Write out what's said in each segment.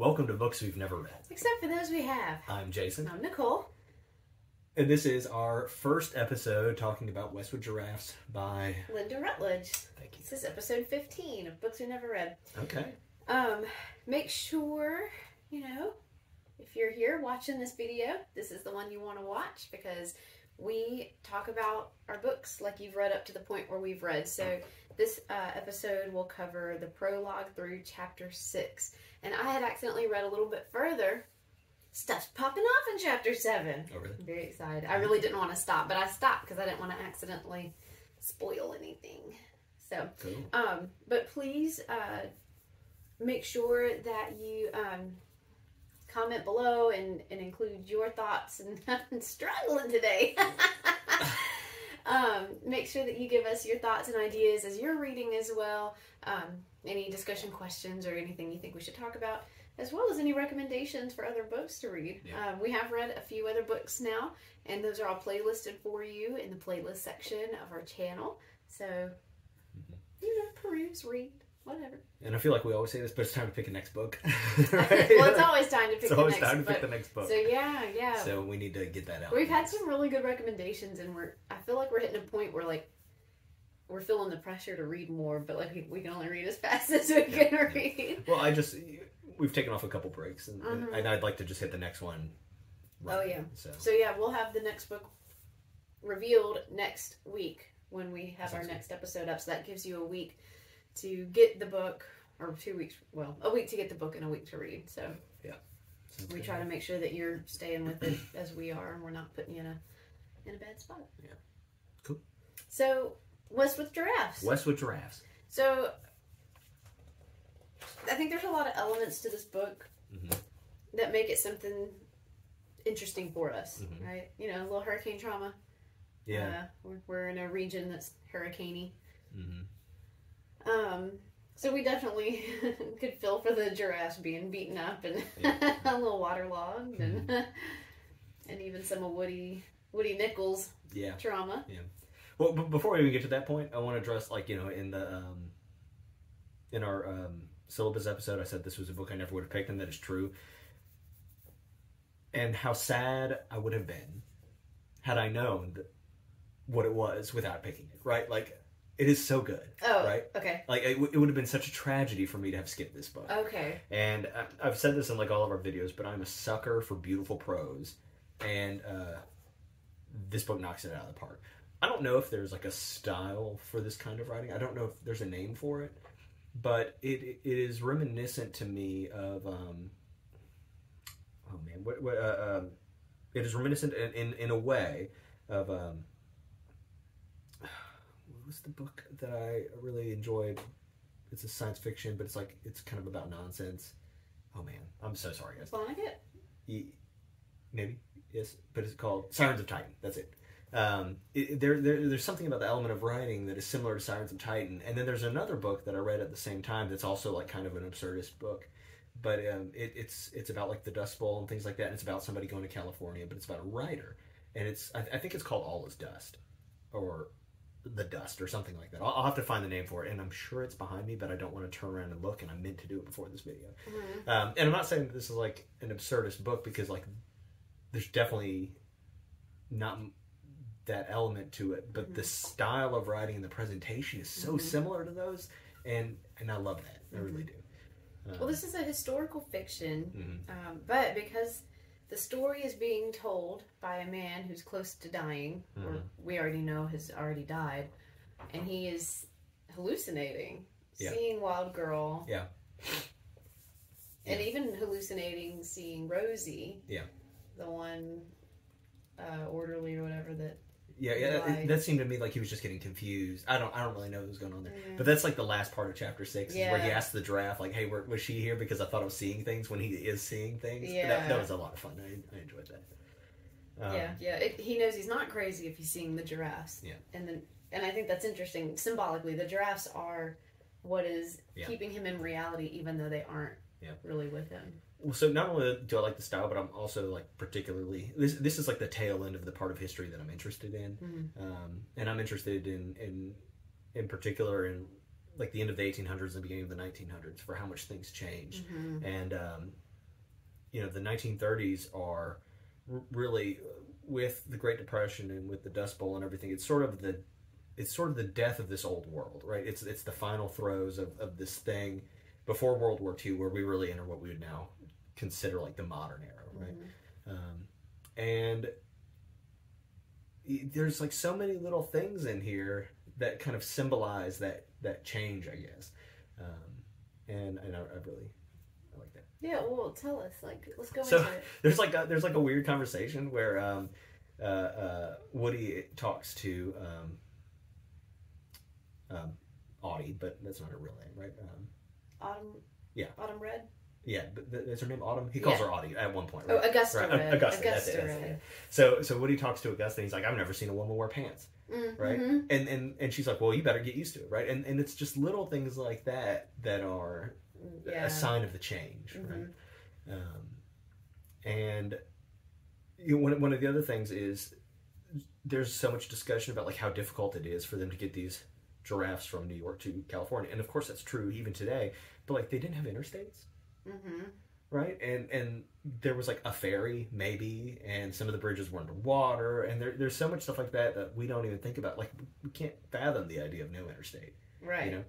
Welcome to Books We've Never Read. Except for those we have. I'm Jason. I'm Nicole. And this is our first episode talking about Westwood Giraffes by Lynda Rutledge. Thank you. This is episode 15 of Books We've Never Read. Okay. Make sure, if you're here watching this video, this is the one you want to watch because we talk about our books like you've read up to the point where we've read. So this episode will cover the prologue through chapter 6. And I had accidentally read a little bit further. Stuff's popping off in chapter 7. Oh, really? I'm very excited. I really didn't want to stop, but I stopped because I didn't want to accidentally spoil anything. So, cool. But please make sure that you comment below and include your thoughts. And I'm struggling today. Make sure that you give us your thoughts and ideas as you're reading as well. Any discussion questions or anything you think we should talk about, as well as any recommendations for other books to read. Yeah. We have read a few other books now, and those are all playlisted for you in the playlist section of our channel. So, peruse, read, whatever. And I feel like we always say this, but it's time to pick a next book. Right? Well, it's always time to pick it's the always next time to book. pick the next book. So, yeah. So we need to get that out. We've had some really good recommendations, and I feel like we're hitting a point where, we're feeling the pressure to read more, but we can only read as fast as we can read. Well, we've taken off a couple breaks, and I'd like to just hit the next one. Right. Oh yeah. So yeah, we'll have the next book revealed next week when we have our next episode up. So that gives you a week to get the book, or 2 weeks. Well, a week to get the book and a week to read. So yeah, we try to make sure that you're staying with it as we are, and we're not putting you in a bad spot. Yeah. Cool. So. Westwood Giraffes. Westwood Giraffes. So, I think there's a lot of elements to this book that make it something interesting for us, right? A little hurricane trauma. Yeah. We're in a region that's hurricane-y. So we definitely could feel for the giraffes being beaten up and a little waterlogged and even some of Woody Nichols' trauma. Yeah. Well, before we even get to that point, I want to address, in our syllabus episode, I said this was a book I never would have picked, and that is true. And how sad I would have been had I known what it was without picking it, right? It is so good, right? Okay. It would have been such a tragedy for me to have skipped this book. Okay. And I've said this in, all of our videos, but I'm a sucker for beautiful prose, and this book knocks it out of the park. I don't know if there's a style for this kind of writing. I don't know if there's a name for it, but it is reminiscent to me of it is reminiscent in a way of what was the book that I really enjoyed? It's a science fiction, but it's kind of about nonsense. Oh man, I'm so sorry, guys. Vonnegut? Maybe yes, but it's called Sirens of Titan. That's it. There's something about the element of writing that is similar to Sirens of Titan, and then there's another book that I read at the same time that's also kind of an absurdist book, but it's about the Dust Bowl and things like that, and it's about somebody going to California, but it's about a writer, and I think it's called All Is Dust, or The Dust, or something like that. I'll have to find the name for it, and I'm sure it's behind me, but I don't want to turn around and look, and I meant to do it before this video. And I'm not saying that this is an absurdist book, because there's definitely not that element to it, but the style of writing and the presentation is so similar to those, and I love that. I really do. Well, this is a historical fiction, but because the story is being told by a man who's close to dying, or we already know has already died, and he is hallucinating, seeing Wild Girl, and even hallucinating seeing Rosie, the one orderly or whatever that. That seemed to me like he was just getting confused. I don't really know what was going on there. But that's the last part of chapter 6, where he asks the giraffe, hey, was she here because I thought I was seeing things, when he is seeing things. Yeah. That was a lot of fun. I enjoyed that. He knows he's not crazy if he's seeing the giraffes. Yeah. And I think that's interesting. Symbolically, the giraffes are what is keeping him in reality, even though they aren't really with him. Well, so not only do I like the style, but I'm also particularly this is the tail end of the part of history that I'm interested in, and I'm interested in particular in the end of the 1800s and the beginning of the 1900s for how much things changed, and you know, the 1930s are really, with the Great Depression and with the Dust Bowl and everything, it's sort of the death of this old world, right? It's the final throes of this thing before World War II, where we really enter what we would now consider like the modern era, right? And there's like so many little things in here that kind of symbolize that change, I guess. And I like that. Yeah, well, tell us. Like, let's go So into it. there's like a weird conversation where Woody talks to Audie, but that's not her real name, right? Autumn. Yeah. Autumn Red. Yeah, is her name Autumn? He calls her Audie at one point, right? Oh, Augusta right. Red. Augusta that's it. So Woody talks to Augusta, and he's like, I've never seen a woman wear pants, right? And she's like, well, you better get used to it, right? And it's just little things like that are a sign of the change, right? And you know, one of the other things is there's so much discussion about like how difficult it is for them to get these giraffes from New York to California, and of course that's true even today. But like they didn't have interstates, right? And there was like a ferry maybe, and some of the bridges were underwater, and there's so much stuff like that we don't even think about. Like we can't fathom the idea of no interstate, right? You know,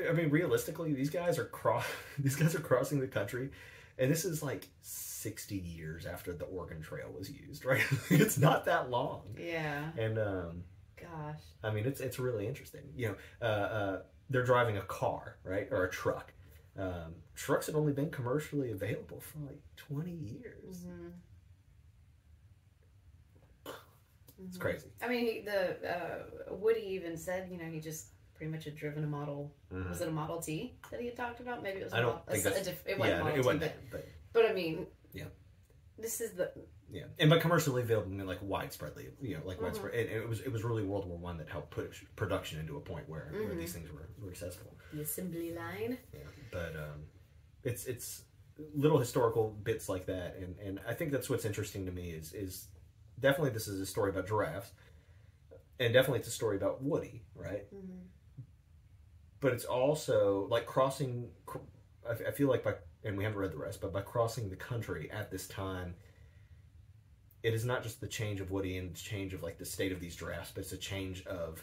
I mean realistically, these guys are crossing the country, and this is like 60 years after the Oregon Trail was used, right? It's not that long. Yeah. And gosh, I mean it's really interesting. You know, they're driving a car, right, or a truck. Trucks had only been commercially available for like 20 years. It's crazy. I mean, Woody even said, you know, he just pretty much had driven a Model. Was it a Model T that he had talked about? Maybe it was. I don't think that's. It wasn't Model it wasn't T, that, but I mean, yeah. This is the. Yeah, and by commercially available, I mean like widespreadly, you know, like widespread. And it was really World War I that helped push production into a point where these things were accessible. The assembly line. Yeah, but it's little historical bits like that, and I think that's what's interesting to me is definitely this is a story about giraffes, and definitely it's a story about Woody, right? But it's also like crossing. I feel like and we haven't read the rest, but by crossing the country at this time. It is not just the change of Woody and the change of like the state of these giraffes, but it's a change of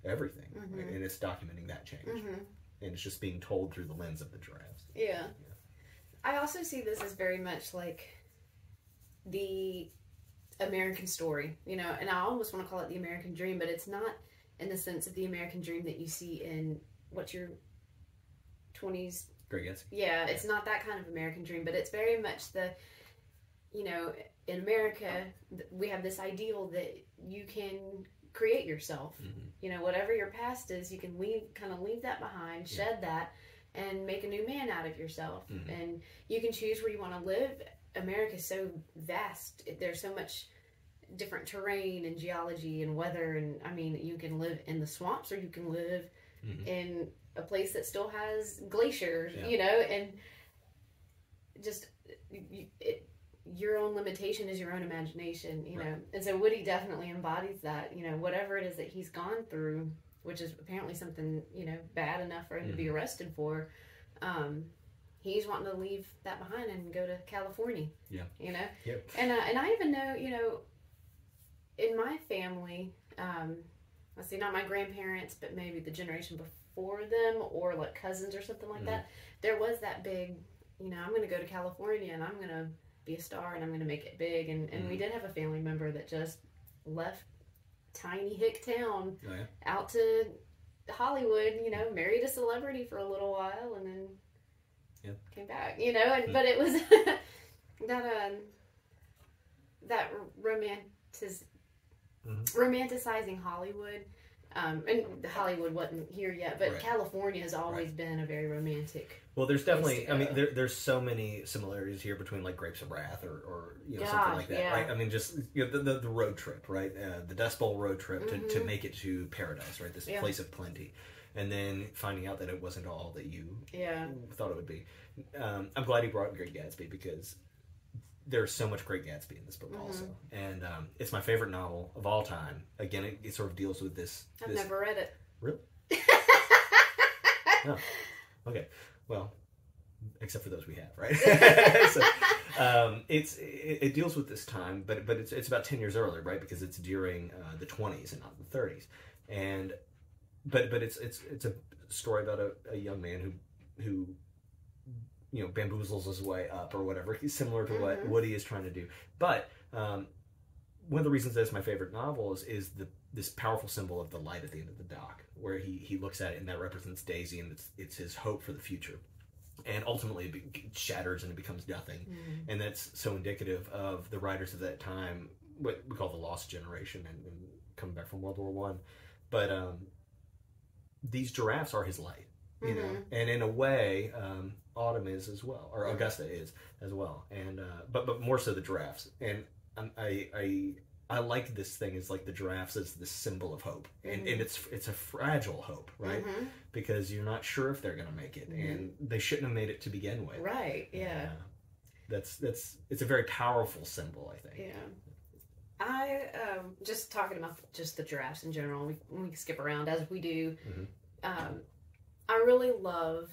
everything, and it's documenting that change, and it's just being told through the lens of the giraffes. Yeah. I also see this as very much like the American story, you know, and I almost want to call it the American dream, but it's not in the sense of the American dream that you see in what's your 20s. Great Gatsby. Yeah, it's not that kind of American dream, but it's very much the, you know, in America, we have this ideal that you can create yourself. You know, whatever your past is, you can kind of leave that behind, shed that, and make a new man out of yourself. And you can choose where you want to live. America's so vast. There's so much different terrain and geology and weather. And, I mean, you can live in the swamps or you can live in a place that still has glaciers, you know, and just... your own limitation is your own imagination, you know. And so Woody definitely embodies that, you know, whatever it is that he's gone through, which is apparently something, you know, bad enough for him to be arrested for. He's wanting to leave that behind and go to California. Yeah. You know? And I even know, you know, in my family, let's see, not my grandparents, but maybe the generation before them or like cousins or something like that, there was that big, you know, I'm going to go to California and I'm going to be a star and I'm going to make it big. And we did have a family member that just left tiny hick town out to Hollywood, you know, married a celebrity for a little while and then came back, you know, and but it was that romanticizing Hollywood. And Hollywood wasn't here yet, but California has always been a very romantic. Well, there's definitely, I mean, there's so many similarities here between like Grapes of Wrath or you know, something like that, right? I mean, just you know, the road trip, right? The Dust Bowl road trip to make it to paradise, right? This place of plenty, and then finding out that it wasn't all that you thought it would be. I'm glad he brought Great Gatsby because there's so much Great Gatsby in this book also. And it's my favorite novel of all time. Again, it sort of deals with this. I've never read it. Really? No. Okay. Well, except for those we have, right? So, it deals with this time, but it's about 10 years earlier, right? Because it's during the 20s and not the 30s, and but it's a story about a young man who bamboozles his way up or whatever. He's similar to what Woody is trying to do. But one of the reasons that it's my favorite novel is this powerful symbol of the light at the end of the dock, where he looks at it and that represents Daisy, and it's his hope for the future. And ultimately it shatters and it becomes nothing. And that's so indicative of the writers of that time, what we call the lost generation, and coming back from World War One. But these giraffes are his light, you know, and in a way, Autumn is as well, or Augusta is as well, and but more so the giraffes. And I like this thing is like the giraffes as this symbol of hope, and it's a fragile hope, right? Because you're not sure if they're gonna make it, and they shouldn't have made it to begin with, right? Yeah, that's it's a very powerful symbol, I think. Yeah, I just talking about just the giraffes in general. We skip around as we do. I really love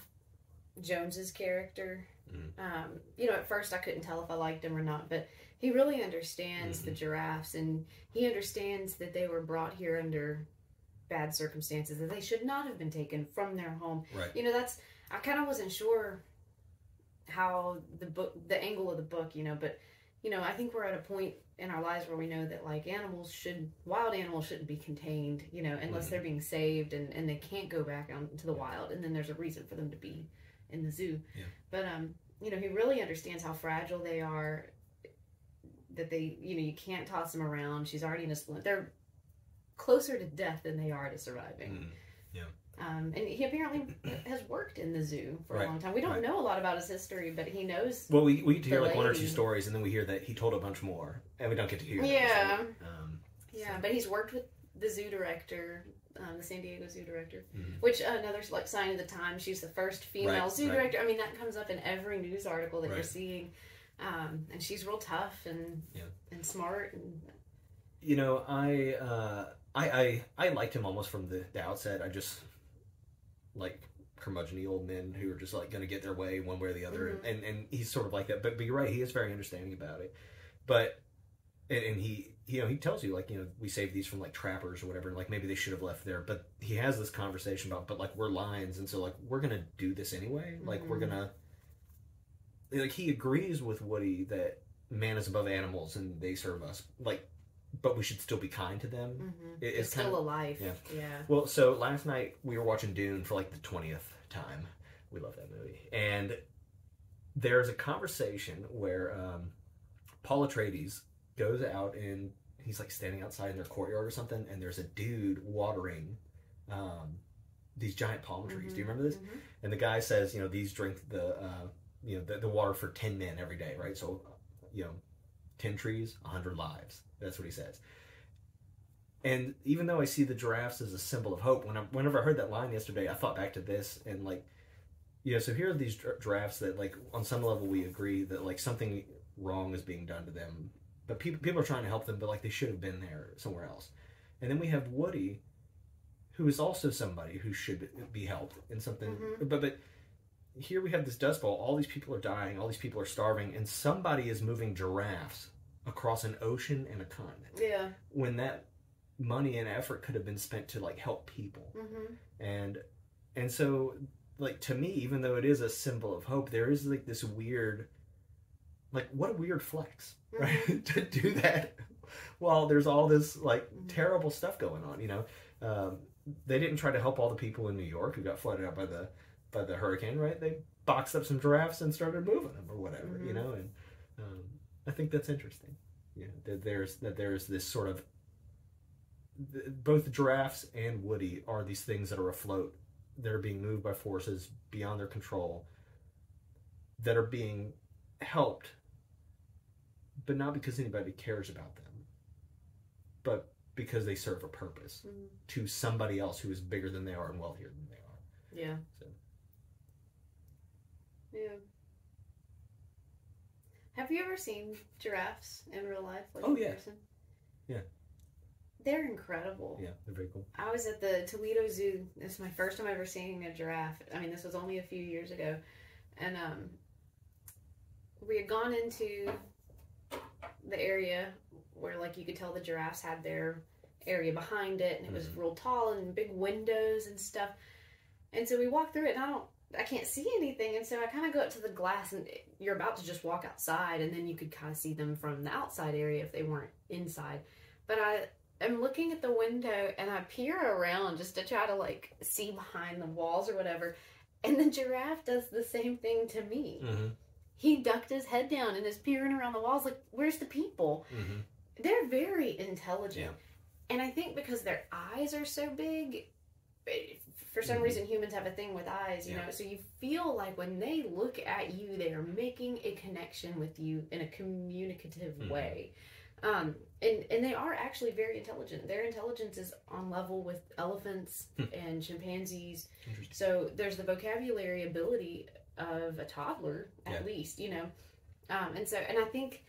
Jones's character. At first I couldn't tell if I liked him or not, but he really understands the giraffes, and he understands that they were brought here under bad circumstances, that they should not have been taken from their home. Right. I kind of wasn't sure how the angle of the book, but I think we're at a point in our lives where we know that like wild animals shouldn't be contained, unless they're being saved and they can't go back out into the wild, and then there's a reason for them to be in the zoo. Yeah. But he really understands how fragile they are, that they, you can't toss them around. She's already in a splint. They're closer to death than they are to surviving. Yeah. And he apparently has worked in the zoo for a long time. We don't know a lot about his history, but he knows. Well, we get to hear like one or two stories, and then we hear that he told a bunch more, and we don't get to hear. Yeah. But he's worked with the zoo director, the San Diego zoo director, which another like sign of the time. She's the first female zoo director. I mean, that comes up in every news article that you're seeing, and she's real tough and smart. And I liked him almost from the outset. I just like curmudgeon-y old men who are just like going to get their way one way or the other, and he's sort of like that. But you're right, he is very understanding about it. But and he tells you like we saved these from like trappers or whatever, and like maybe they should have left there. But he has this conversation about but like we're lions, and so like we're gonna do this anyway. Like we're gonna like he agrees with Woody that man is above animals and they serve us like. But we should still be kind to them. It's still a life. Yeah. Well, so last night we were watching Dune for like the 20th time. We love that movie. And there's a conversation where Paul Atreides goes out and he's like standing outside in their courtyard or something, and there's a dude watering these giant palm trees. Do you remember this? And the guy says, these drink the water for 10 men every day, right? So, 10 trees, 100 lives. That's what he says. And even though I see the giraffes as a symbol of hope, whenever I heard that line yesterday, I thought back to this and like, so here are these giraffes that like on some level we agree that like something wrong is being done to them, but people are trying to help them, but like they should have been there somewhere else. And then we have Woody, who is also somebody who should be helped in something, but here we have this dust bowl. All these people are dying. All these people are starving, and somebody is moving giraffes across an ocean and a continent. Yeah. When that money and effort could have been spent to like help people, and so like to me, even though it is a symbol of hope, there is like this weird, like what a weird flex, right? To do that while there's all this like terrible stuff going on. They didn't try to help all the people in New York who got flooded out by the hurricane, right? They boxed up some giraffes and started moving them or whatever, and I think that's interesting. That there's this sort of both giraffes and Woody are these things that are afloat, that are being moved by forces beyond their control, that are being helped, but not because anybody cares about them, but because they serve a purpose to somebody else who is bigger than they are and wealthier than they are. Yeah. So. Yeah. Have you ever seen giraffes in real life? Like in person? Yeah. They're incredible. Yeah, they're very cool. I was at the Toledo Zoo. This is my first time ever seeing a giraffe. I mean, this was only a few years ago. And we had gone into the area where, like, you could tell the giraffes had their area behind it, and it was real tall and big windows and stuff. And so we walked through it, and I can't see anything, and so I kind of go up to the glass, and you're about to just walk outside, and then you could kind of see them from the outside area if they weren't inside. But I'm looking at the window, and I peer around just to try to, like, see behind the walls or whatever, and the giraffe does the same thing to me. He ducked his head down and is peering around the walls like, where's the people? They're very intelligent. And I think because their eyes are so big, for some reason humans have a thing with eyes, you know, so you feel like when they look at you, they are making a connection with you in a communicative way. And they are actually very intelligent. Their intelligence is on level with elephants and chimpanzees. So there's the vocabulary ability of a toddler, at least, you know. And I think,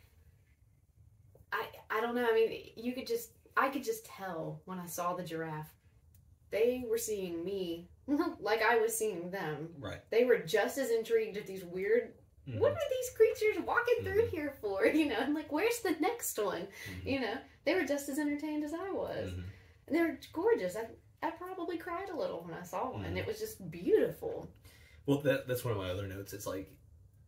I don't know, I mean, I could just tell when I saw the giraffe, they were seeing me like I was seeing them. Right. They were just as intrigued at these weird, what are these creatures walking through here for? You know, I'm like, where's the next one? You know, they were just as entertained as I was. And they were gorgeous. I probably cried a little when I saw one. It was just beautiful. Well, that's one of my other notes. It's like,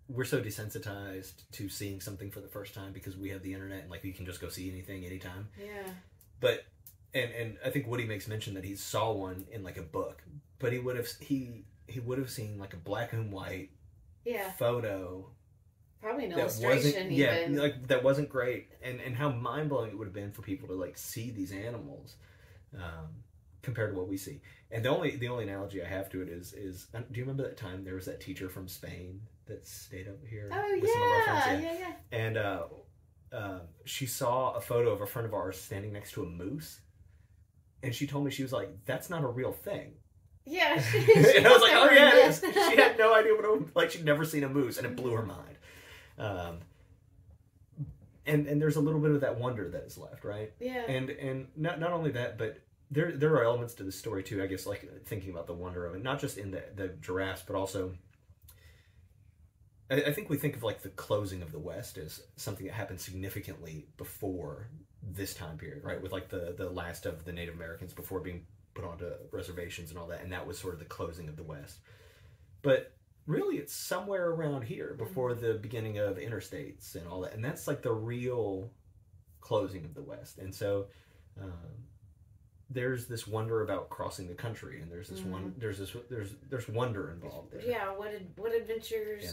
we're so desensitized to seeing something for the first time because we have the internet and, like, we can just go see anything anytime. Yeah. But and I think Woody makes mention that he saw one in, like, a book, but he would have seen, like, a black and white photo. Probably an illustration even. Yeah, like, that wasn't great. And how mind blowing it would have been for people to, like, see these animals compared to what we see. And the only analogy I have to it is do you remember that time there was that teacher from Spain that stayed up here? Oh, with some of our friends? Yeah. And she saw a photo of a friend of ours standing next to a moose, and she told me, she was like, "That's not a real thing." Yeah, and I was like, "Oh yeah, it is." She had no idea she'd never seen a moose, and it blew her mind. And there's a little bit of that wonder that is left, right? Yeah. And not only that, but there are elements to the story too, I guess, like thinking about the wonder of it, not just in the giraffes, but also I think we think of, like, the closing of the West as something that happened significantly before this time period, right? With, like, the last of the Native Americans before being put onto reservations and all that, and that was sort of the closing of the West. But really, it's somewhere around here before the beginning of interstates and all that, and that's, like, the real closing of the West. And so there's this wonder about crossing the country, and there's this there's wonder involved there. Yeah, what adventures. Yeah.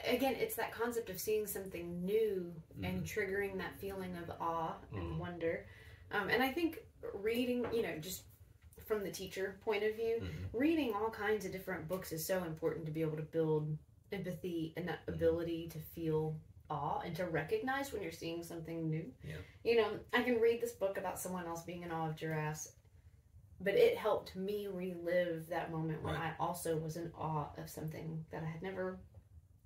Again, it's that concept of seeing something new and triggering that feeling of awe and wonder. And I think reading, you know, just from the teacher point of view, reading all kinds of different books is so important to be able to build empathy and that ability to feel awe and to recognize when you're seeing something new. Yeah. You know, I can read this book about someone else being in awe of giraffes, but it helped me relive that moment when I also was in awe of something that I had never...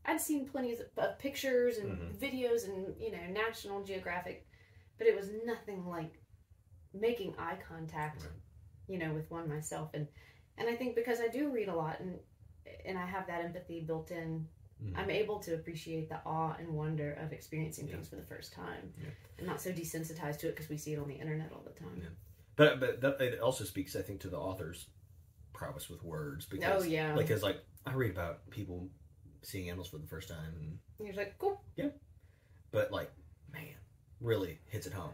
I'd seen plenty of pictures and videos and, you know, National Geographic, but it was nothing like making eye contact, you know, with one myself. And I think because I do read a lot and I have that empathy built in, I'm able to appreciate the awe and wonder of experiencing things for the first time and not so desensitized to it because we see it on the internet all the time. Yeah. But that, it also speaks, I think, to the author's prowess with words. Because, because, like, I read about people seeing animals for the first time, and you're like, cool. Yeah. But, like, man, really hits it home.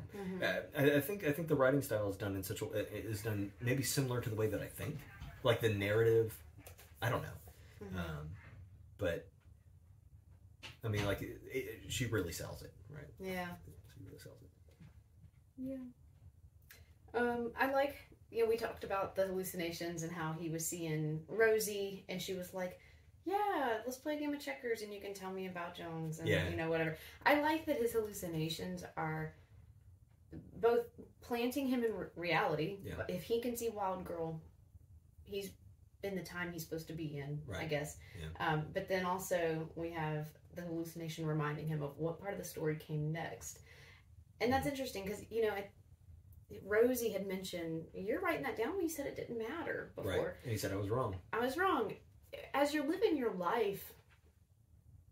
I think the writing style is done in such is done maybe similar to the way that I think, like the narrative. I don't know, but I mean, like she really sells it, right? Yeah, she really sells it. Yeah. I like, you know, we talked about the hallucinations and how he was seeing Rosie, and she was like, yeah, let's play a game of checkers and you can tell me about Jones and, you know, whatever. I like that his hallucinations are both planting him in reality. Yeah. If he can see Wild Girl, he's in the time he's supposed to be in, I guess. Yeah. But then also we have the hallucination reminding him of what part of the story came next. And that's interesting because, you know, Rosie had mentioned, you're writing that down when you said it didn't matter before. Right. And he said I was wrong. I was wrong. As you're living your life,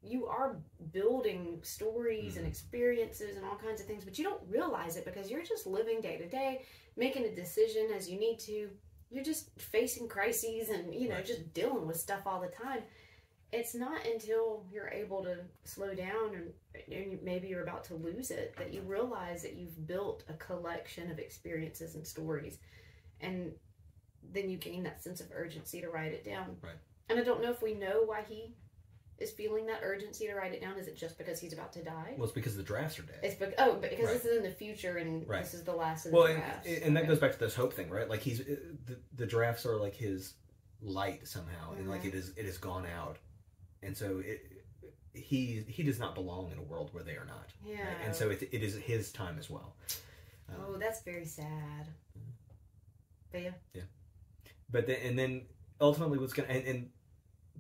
you are building stories and experiences and all kinds of things, but you don't realize it because you're just living day to day, making a decision as you need to. You're just facing crises and, you know, just dealing with stuff all the time. It's not until you're able to slow down and maybe you're about to lose it that you realize that you've built a collection of experiences and stories. And then you gain that sense of urgency to write it down. Right. And I don't know if we know why he is feeling that urgency to write it down. Is it just because he's about to die? Well, it's because the drafts are dead. It's because this is in the future and this is the last of the drafts. And that goes back to this hope thing, right? Like he's the drafts are like his light somehow, and like it is gone out, and so he does not belong in a world where they are not. Yeah. Right? And so it is his time as well. Oh, that's very sad. But yeah. But then ultimately what's gonna and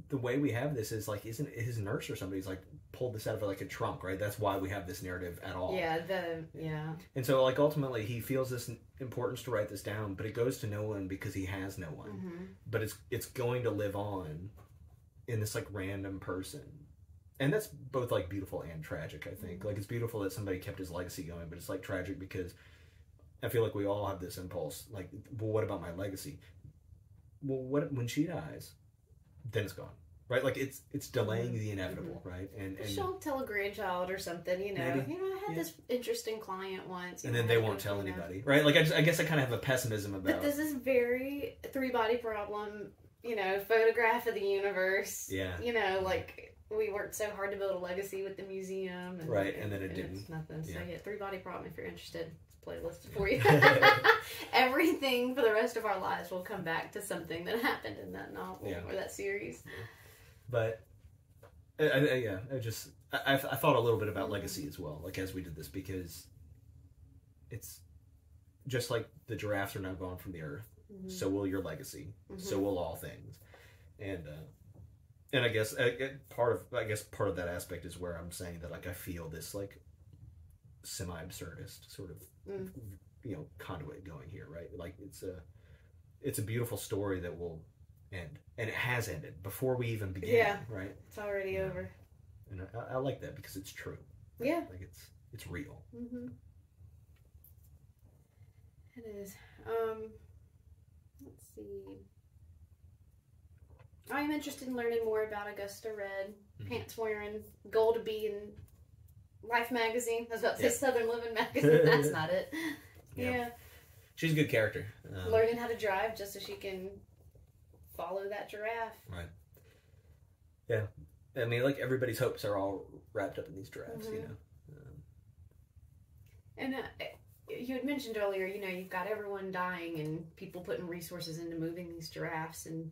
the way we have this is like, isn't his nurse or somebody's like pulled this out of like a trunk, right? That's why we have this narrative at all. Yeah, And so like ultimately he feels this importance to write this down, but it goes to no one because he has no one. Mm-hmm. But it's going to live on in this like random person. And that's both like beautiful and tragic, I think. Mm-hmm. Like it's beautiful that somebody kept his legacy going, but it's like tragic because I feel like we all have this impulse. Like, well, what about my legacy? Well, what when she dies? Then it's gone, right? Like it's delaying the inevitable, right? And she'll tell a grandchild or something, you know. Maybe. You know, I had this interesting client once, and then they won't tell anybody, right? Like I guess I kind of have a pessimism about. But this is very three-body problem, you know, photograph of the universe. Yeah. You know, like we worked so hard to build a legacy with the museum, and and then it didn't. It's nothing. So yeah, three-body problem. If you're interested. Playlist for you. Everything for the rest of our lives will come back to something that happened in that novel or that series. But I thought a little bit about legacy as well, like as we did this, because it's just like the giraffes are now gone from the earth, so will your legacy, so will all things, and I guess part of that aspect is where I'm saying that like I feel this like semi-absurdist sort of conduit going here, right? Like it's a beautiful story that will end, and it has ended before we even began, right? It's already over, and I like that because it's true. Right? Yeah, like it's real. It is. Let's see. I am interested in learning more about Augusta Red, pants wearing, goal to be in Life magazine. I was about to say Southern Living magazine. That's not it. Yeah. She's a good character. Learning how to drive just so she can follow that giraffe. Right. Yeah. I mean, like everybody's hopes are all wrapped up in these giraffes, you know. And you had mentioned earlier, you know, you've got everyone dying and people putting resources into moving these giraffes, and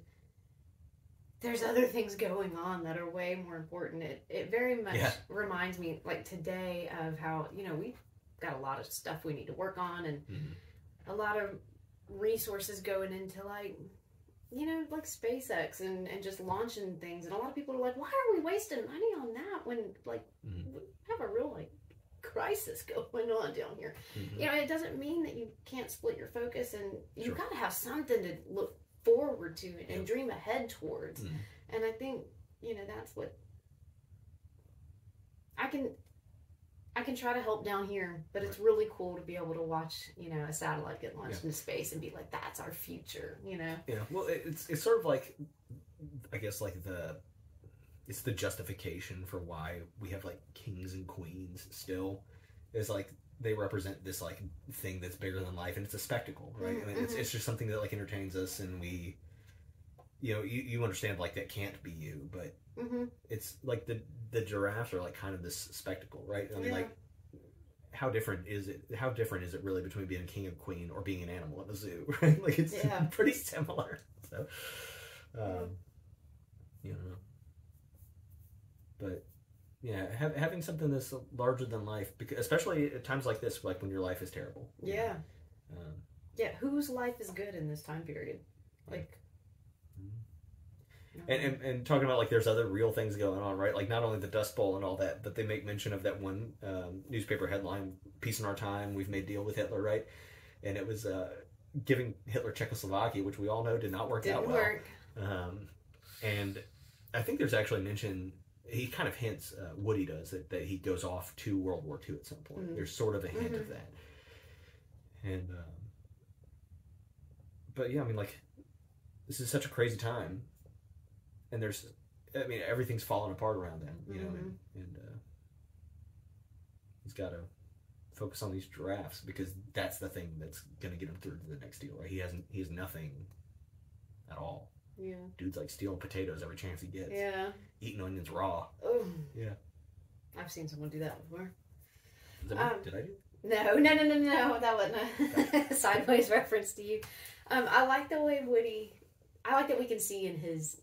there's other things going on that are way more important. It very much reminds me, like today, of how, you know, we've got a lot of stuff we need to work on, and a lot of resources going into, like, you know, like SpaceX and just launching things. And a lot of people are like, why are we wasting money on that when, like, we have a real, like, crisis going on down here? You know, it doesn't mean that you can't split your focus, and you've got to have something to look forward to and dream ahead towards. And I think, you know, that's what I can try to help down here, but it's really cool to be able to watch, you know, a satellite get launched into space and be like, that's our future, you know. Well, it's sort of like, I guess, like it's the justification for why we have like kings and queens still, is like they represent this like thing that's bigger than life, and it's a spectacle, right? I mean, it's just something that like entertains us, and we, you know, you understand like that can't be you, but it's like the giraffes are like kind of this spectacle, right? I mean, like how different is it really between being a king and queen or being an animal at a zoo, right? Like it's pretty similar. So you know, but yeah, having something that's larger than life, because especially at times like this, like when your life is terrible. Yeah. Whose life is good in this time period? Like, and talking about like there's other real things going on, right? Like not only the Dust Bowl and all that, but they make mention of that one newspaper headline, "Peace in our time, we've made deal with Hitler," right? And it was giving Hitler Czechoslovakia, which we all know did not work out well. And I think there's actually mention he kind of hints, Woody does, that he goes off to World War II at some point. Mm-hmm. There's sort of a hint of that. And, but yeah, I mean, like, this is such a crazy time. And everything's falling apart around them, you know, and he's got to focus on these giraffes because that's the thing that's going to get him through to the next deal, right? He has nothing at all. Yeah. Dude's like stealing potatoes every chance he gets. Yeah. Eating onions raw. Oh. Yeah. I've seen someone do that before. Did I do? No. That wasn't a sideways reference to you. I like the way I like that we can see in his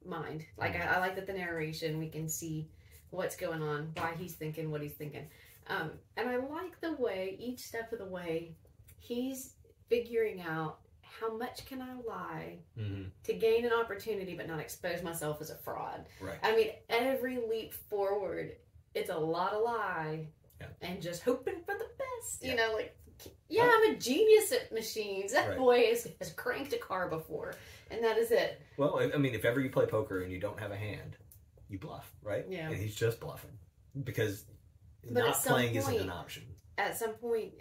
mind. Like, I like that the narration, we can see what's going on, why he's thinking what he's thinking. And I like the way, each step of the way, he's figuring out how much can I lie to gain an opportunity but not expose myself as a fraud. Right. I mean, every leap forward, it's a lot of lie and just hoping for the best. Yeah. You know, like, I'm a genius at machines. That boy has cranked a car before, and that is it. Well, I mean, if ever you play poker and you don't have a hand, you bluff, right? Yeah. And he's just bluffing because but not playing isn't an option. At some point,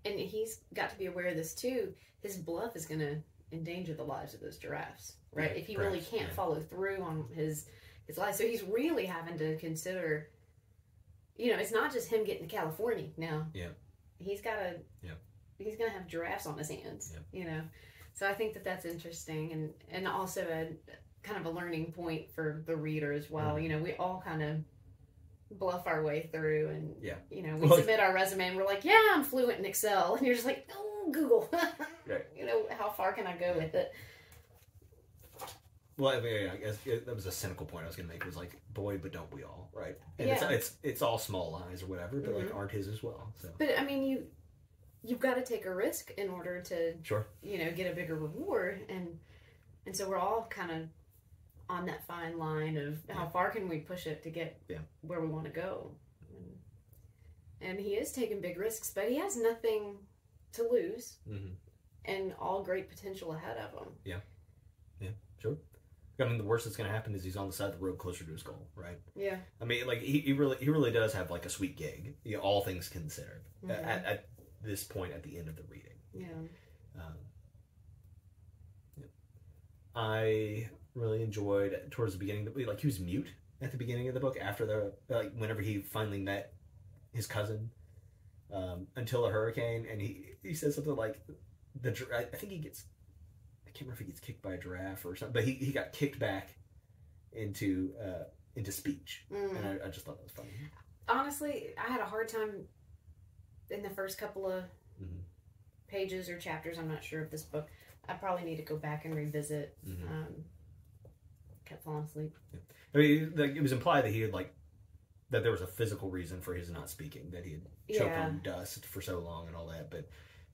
and he's got to be aware of this too, his bluff is going to endanger the lives of those giraffes, right? If he really can't follow through on his life. So he's really having to consider, you know, it's not just him getting to California now. Yeah. He's got to, he's going to have giraffes on his hands, you know. So I think that that's interesting and also a kind of a learning point for the reader as well. You know, we all kind of bluff our way through and, you know, we submit our resume and we're like, I'm fluent in Excel. And you're just like, oh, Google. You know, how far can I go with it? Well, I mean, I guess that was a cynical point I was going to make. Was like, boy, but don't we all, right? And it's all small lies or whatever, but like aren't his as well. So, but I mean, you've got to take a risk in order to, you know, get a bigger reward, and so we're all kind of on that fine line of how far can we push it to get where we want to go. And he is taking big risks, but he has nothing to lose, and all great potential ahead of him. Yeah, sure. I mean, the worst that's going to happen is he's on the side of the road closer to his goal, right? Yeah. I mean, like he really does have like a sweet gig, you know, all things considered, at this point at the end of the reading. Yeah. I really enjoyed towards the beginning that like he was mute at the beginning of the book after whenever he finally met his cousin until the hurricane, and he says something like I think he gets. I can't remember if he gets kicked by a giraffe or something, but he got kicked back into speech, and I just thought that was funny. Honestly, I had a hard time in the first couple of pages or chapters. I'm not sure of this book. I probably need to go back and revisit. Kept falling asleep. I mean, like, it was implied that he had that there was a physical reason for his not speaking, that he had choked on dust for so long and all that, but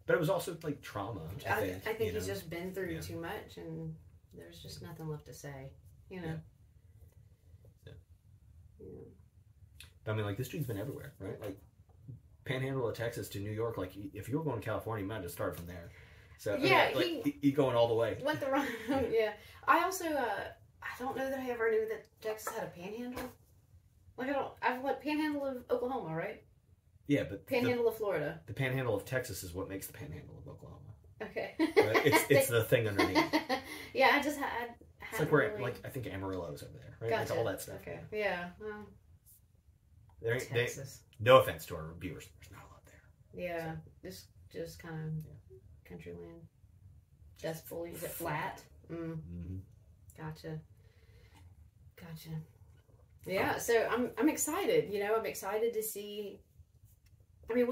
it was also like trauma. I think he's just been through too much, and there's just nothing left to say. You know. But I mean, like, this dude's been everywhere, right? Like, Panhandle of Texas to New York. Like, if you were going to California, you might have started from there. So he going all the way. Went the wrong. Yeah. I also I don't know that I ever knew that Texas had a panhandle. Like I've Panhandle of Oklahoma, right? Yeah, but Panhandle of Florida. The Panhandle of Texas is what makes the Panhandle of Oklahoma. Okay. Right? It's the thing underneath. Yeah, I just had. It's like where I think Amarillo's over there, right? Gotcha. Like all that stuff. Okay. Yeah. Well, Texas. No offense to our viewers, there's not a lot there. Yeah, so. just kind of country land. Dust fully. Is it flat? Gotcha. Yeah, so I'm excited. You know, I'm excited to see. I mean,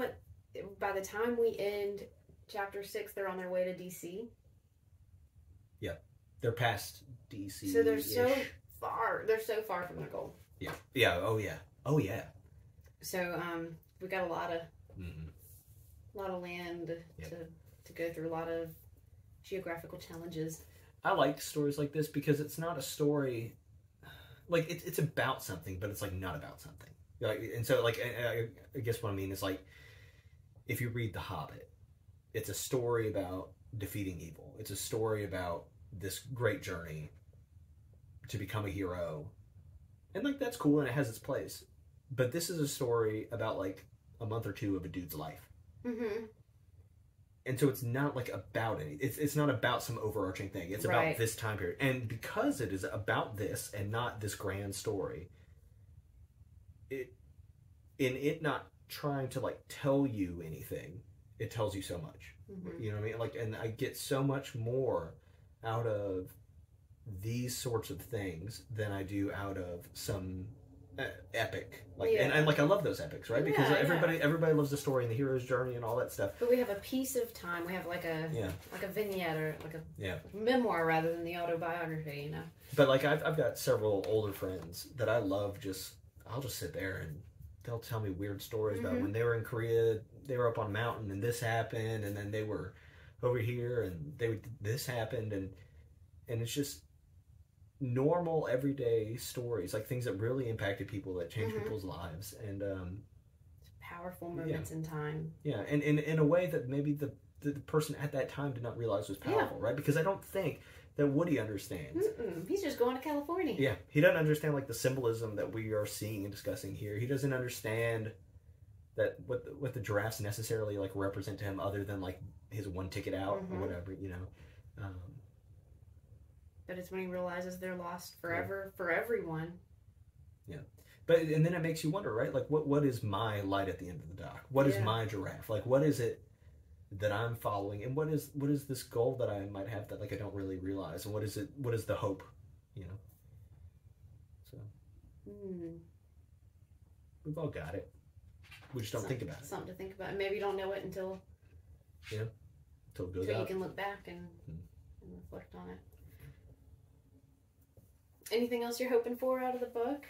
by the time we end chapter 6, they're on their way to DC. Yeah, they're past DC. So they're so far. They're so far from their goal. Yeah. Yeah. Oh yeah. So we've got a lot of land to go through, a lot of geographical challenges. I like stories like this because it's not a story like it's about something, but it's like not about something. Like, and so like I guess what I mean is like if you read The Hobbit, it's a story about defeating evil. It's a story about this great journey to become a hero And like that's cool and it has its place. But this is a story about like a month or two of a dude's life. Mm-hmm. And so it's not like about any. It's not about some overarching thing. It's about this time period. And because it is about this and not this grand story, it not trying to like tell you anything, it tells you so much. Mm-hmm. You know what I mean? Like, and I get so much more out of these sorts of things than I do out of some epic. Like, and like I love those epics, right? Because everybody loves the story and the hero's journey and all that stuff. But we have a piece of time. We have like a vignette or like a memoir rather than the autobiography, you know. But like I've got several older friends that I love. I'll just sit there and they'll tell me weird stories about when they were in Korea. They were up on a mountain and this happened, and then they were over here and this happened, and it's just normal everyday stories, like things that really impacted people, that changed people's lives, and powerful moments in time. Yeah, and in a way that maybe the person at that time did not realize was powerful, right? Because I don't think that Woody understands. He's just going to California. Yeah, he doesn't understand like the symbolism that we are seeing and discussing here. He doesn't understand that what the giraffes necessarily like represent to him, other than like his one ticket out or whatever, you know. But it's when he realizes they're lost forever for everyone. Yeah. And then it makes you wonder, right? Like, what is my light at the end of the dock? What is my giraffe? Like, what is it that I'm following? And what is this goal that I might have that, like, I don't really realize? And what is the hope, you know? So. We've all got it. We just don't think about it. Something to think about. And maybe you don't know it until it goes out. You can look back and reflect on it. Anything else you're hoping for out of the book?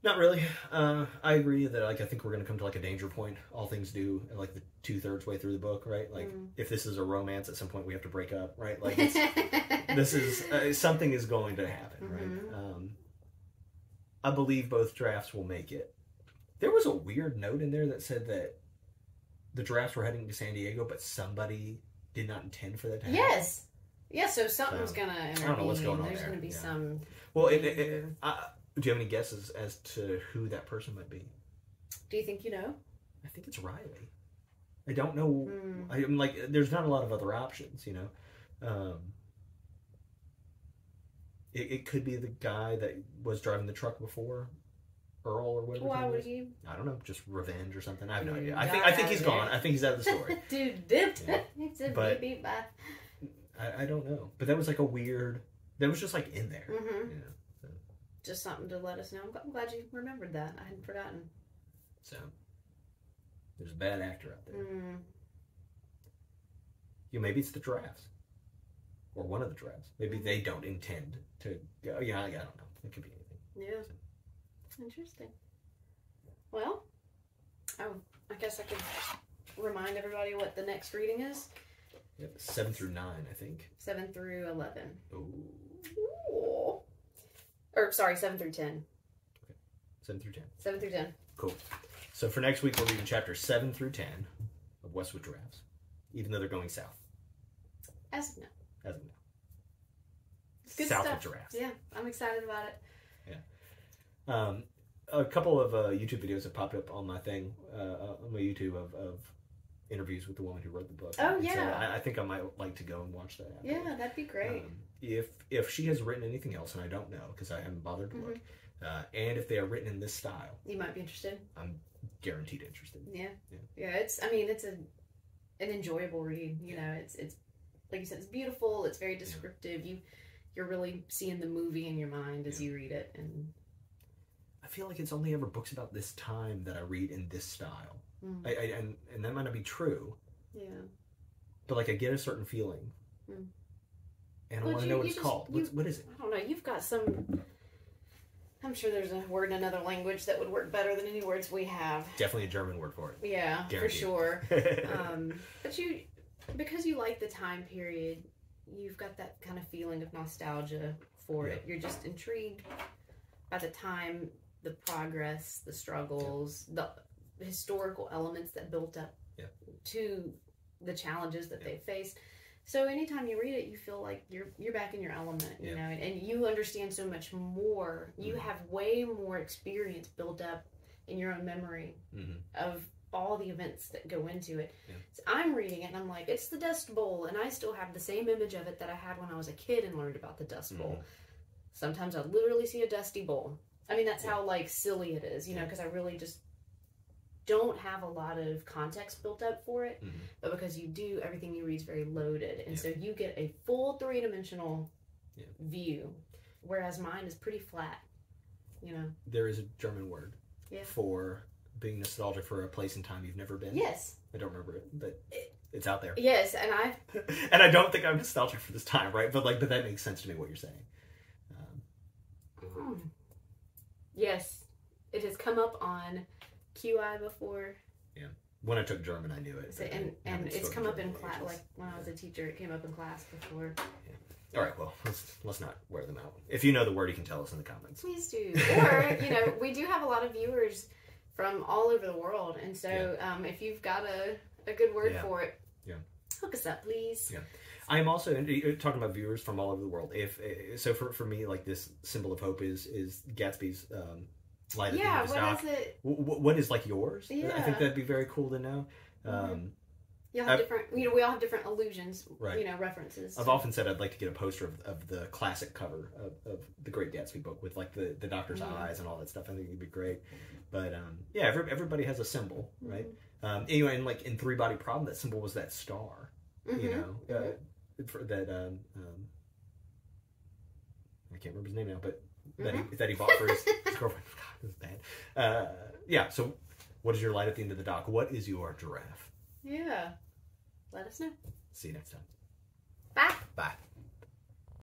Not really. I agree that like I think we're going to come to like a danger point. All things do, like the 2/3 way through the book, right? Like if this is a romance, at some point we have to break up, right? Like this is something is going to happen, right? I believe both drafts will make it. There was a weird note in there that said that the drafts were heading to San Diego, but somebody did not intend for that to happen. Yes. Yeah, so something's going to intervene. I don't know what's going on There's there. going to be some... Well, do you have any guesses as to who that person might be? Do you think you know? I think it's Riley. I don't know. I'm like, there's not a lot of other options, you know. It could be the guy that was driving the truck before, Earl or whatever. Why would he? I don't know, just revenge or something. I have no idea. I think he's gone. I think he's out of the story. Dude dipped. He said beep bye. I don't know, but that was like a weird. That was just like in there. You know, so. Just something to let us know. I'm glad you remembered that. I hadn't forgotten. So there's a bad actor out there. Maybe it's the giraffes, or one of the giraffes. Maybe they don't intend to go. Yeah, I don't know. It could be anything. Yeah. So. Interesting. Well, I guess I could remind everybody what the next reading is. Yep, 7 through 9, I think. 7 through 11. Ooh. Or, sorry, 7 through 10. Okay. 7 through 10. 7 through 10. Cool. So for next week, we're reading chapters 7 through 10 of Westwood Giraffes, even though they're going south. As of now. As of now. Good south stuff. of Giraffes. Yeah, I'm excited about it. Yeah. A couple of YouTube videos have popped up on my thing, on my YouTube of interviews with the woman who wrote the book. Oh, yeah. So I think I might like to go and watch that. Yeah, that'd be great. If she has written anything else, and I don't know because I haven't bothered to look, and if they are written in this style, you might be interested. I'm guaranteed interested. Yeah. It's an enjoyable read. You know, it's like you said, it's beautiful. It's very descriptive. You're really seeing the movie in your mind as you read it, and I feel like it's only ever books about this time that I read in this style. And that might not be true. Yeah. But like I get a certain feeling. And I want to know what it's called. What is it? I don't know. You've got some... I'm sure there's a word in another language that would work better than any words we have. Definitely a German word for it. Yeah, guaranteed. For sure. But because you like the time period, you've got that kind of feeling of nostalgia for it. You're just intrigued by the time, the progress, the struggles, the historical elements that built up to the challenges that they faced. So anytime you read it, you feel like you're back in your element, you know, and you understand so much more. You have way more experience built up in your own memory of all the events that go into it. Yeah. So I'm reading it and I'm like, it's the Dust Bowl, and I still have the same image of it that I had when I was a kid and learned about the Dust Bowl. Sometimes I literally see a dusty bowl. I mean, that's how like silly it is, you know, because I really just don't have a lot of context built up for it, but because you do, everything you read is very loaded, and so you get a full three-dimensional view, whereas mine is pretty flat, you know. There is a German word for being nostalgic for a place and time you've never been. Yes. I don't remember it, but it's out there. Yes, and and I don't think I'm nostalgic for this time, right? But that makes sense to me, what you're saying. Yes, it has come up on QI before. Yeah, when I took German, I knew it. So, and it's come up in class. Like when I was a teacher, it came up in class before. Yeah. All right, well, let's not wear them out. If you know the word, you can tell us in the comments. Please do. Or you know, we do have a lot of viewers from all over the world, and so if you've got a good word for it, hook us up, please. Yeah. I am also talking about viewers from all over the world. So for me, like this symbol of hope is Gatsby's light at the end of his dock. What is it? What is like yours? Yeah. I think that'd be very cool to know. You'll have different. You know, we all have different allusions. Right. You know, references. I've often said I'd like to get a poster of the classic cover of the Great Gatsby book with like the doctor's eyes and all that stuff. I think it'd be great. But everybody has a symbol, right? Anyway, and like in Three Body Problem, that symbol was that star. You know. For that I can't remember his name now, but that he bought for his girlfriend. God, this is bad. So what is your light at the end of the dock? What is your giraffe? Yeah. Let us know. See you next time.